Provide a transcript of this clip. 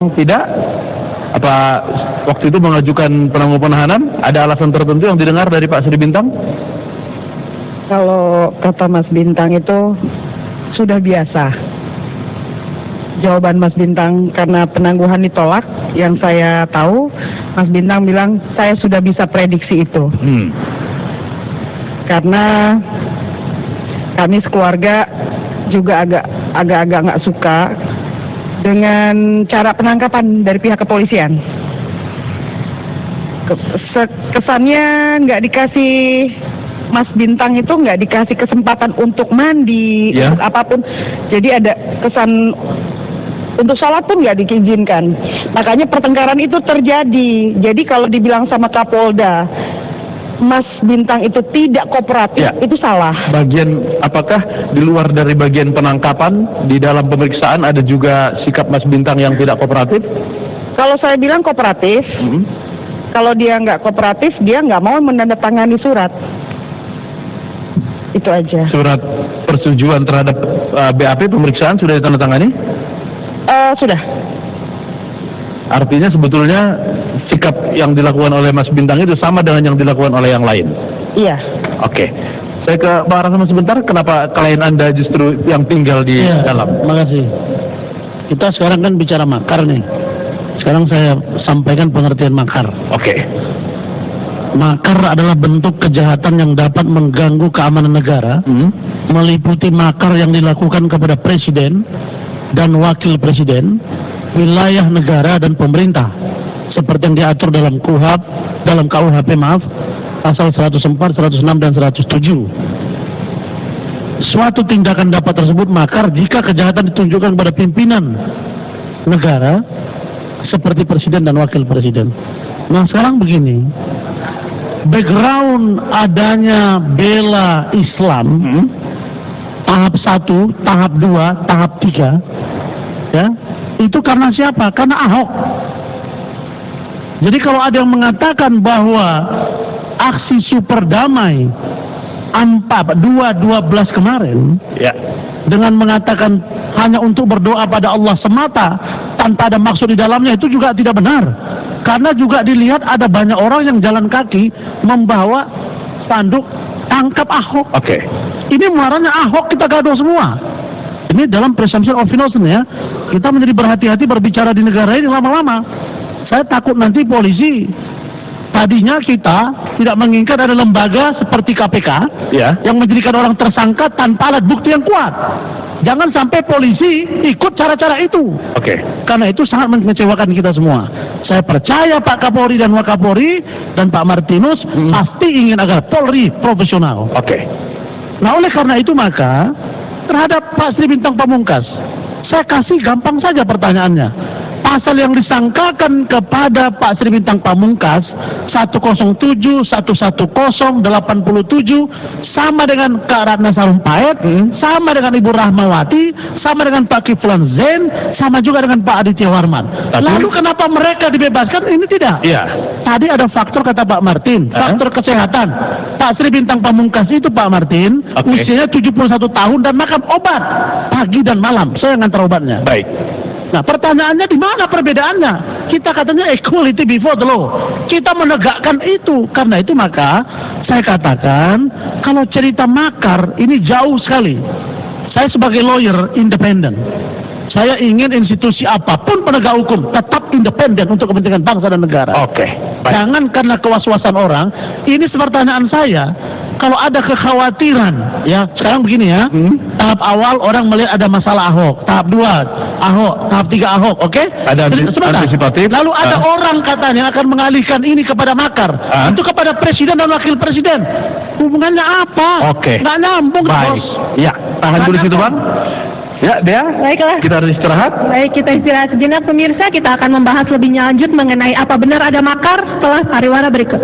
Tidak? Apa waktu itu mengajukan penangguhan penahanan? Ada alasan tertentu yang didengar dari Pak Sri Bintang? Kalau kata Mas Bintang itu sudah biasa. Jawaban Mas Bintang karena penangguhan ditolak, yang saya tahu Mas Bintang bilang saya sudah bisa prediksi itu. Karena kami sekeluarga juga agak-agak nggak suka dengan cara penangkapan dari pihak kepolisian. Kesannya nggak dikasih, Mas Bintang itu nggak dikasih kesempatan untuk mandi, untuk apapun. Jadi ada kesan untuk sholat pun nggak diizinkan. Makanya pertengkaran itu terjadi. Jadi kalau dibilang sama Kapolda, Mas Bintang itu tidak kooperatif, itu salah. Apakah di luar dari bagian penangkapan, di dalam pemeriksaan ada juga sikap Mas Bintang yang tidak kooperatif? Kalau saya bilang kooperatif, kalau dia nggak kooperatif, dia nggak mau menandatangani surat. Itu aja. Surat persetujuan terhadap BAP pemeriksaan sudah ditandatangani? Sudah. Artinya sebetulnya sikap yang dilakukan oleh Mas Bintang itu sama dengan yang dilakukan oleh yang lain? Iya. Oke. Saya ke Pak Rasman sebentar, kenapa klien Anda justru yang tinggal di dalam? Terima kasih. Kita sekarang kan bicara makar nih. Sekarang saya sampaikan pengertian makar. Oke. Makar adalah bentuk kejahatan yang dapat mengganggu keamanan negara, meliputi makar yang dilakukan kepada presiden dan wakil presiden, wilayah negara dan pemerintah, seperti yang diatur dalam KUHP pasal 104, 106 dan 107. Suatu tindakan dapat tersebut makar jika kejahatan ditunjukkan kepada pimpinan negara seperti presiden dan wakil presiden. Nah, sekarang begini, background adanya bela Islam tahap 1, tahap 2, tahap 3 ya, itu karena siapa? Karena Ahok. Jadi kalau ada yang mengatakan bahwa aksi super damai 2/12 kemarin dengan mengatakan hanya untuk berdoa pada Allah semata tanpa ada maksud di dalamnya, itu juga tidak benar. Karena juga dilihat ada banyak orang yang jalan kaki membawa spanduk tangkap Ahok. Oke. Ini muaranya Ahok, kita gaduh semua. Ini dalam presumption of innocence ya. Kita menjadi berhati-hati berbicara di negara ini lama-lama. Saya takut nanti polisi, tadinya kita tidak menginginkan ada lembaga seperti KPK yang menjadikan orang tersangka tanpa alat bukti yang kuat. Jangan sampai polisi ikut cara-cara itu. Oke. Karena itu sangat mengecewakan kita semua. Saya percaya Pak Kapolri dan Wakapolri dan Pak Martinus pasti ingin agar Polri profesional. Oke. Nah, oleh karena itu maka terhadap Pak Sri Bintang Pamungkas, saya kasih gampang saja pertanyaannya. Pasal yang disangkakan kepada Pak Sri Bintang Pamungkas 107, 110, 87 sama dengan Kak Ratna Sarumpait, sama dengan Ibu Rahmawati, sama dengan Pak Kiflan Zain, sama juga dengan Pak Aditya Warman. Lalu kenapa mereka dibebaskan? Ini tidak. Tadi ada faktor, kata Pak Martin, faktor kesehatan. Pak Sri Bintang Pamungkas itu, Pak Martin, usianya 71 tahun dan makan obat pagi dan malam. Saya ngantar obatnya. Baik. Nah, pertanyaannya di mana perbedaannya? Kita katanya equality before the law. Kita menegakkan itu. Karena itu maka saya katakan kalau cerita makar ini jauh sekali. Saya sebagai lawyer independen. Saya ingin institusi apapun penegak hukum tetap independen untuk kepentingan bangsa dan negara. Oke. Jangan karena kewaswasan orang. Ini pertanyaan saya. Kalau ada kekhawatiran, ya sekarang begini ya, tahap awal orang melihat ada masalah Ahok, tahap 2 Ahok, tahap 3 Ahok, oke? Ada antisipatif. Lalu ada orang katanya akan mengalihkan ini kepada makar, itu kepada presiden dan wakil presiden. Hubungannya apa? Oke. Nggak nyambung, Bos. Ya, tahan dulu situ Bang. Ya, Dea. Baiklah. Kita harus istirahat. Baik, kita istirahat sejenak pemirsa. Kita akan membahas lebih lanjut mengenai apa benar ada makar setelah pariwara berikut.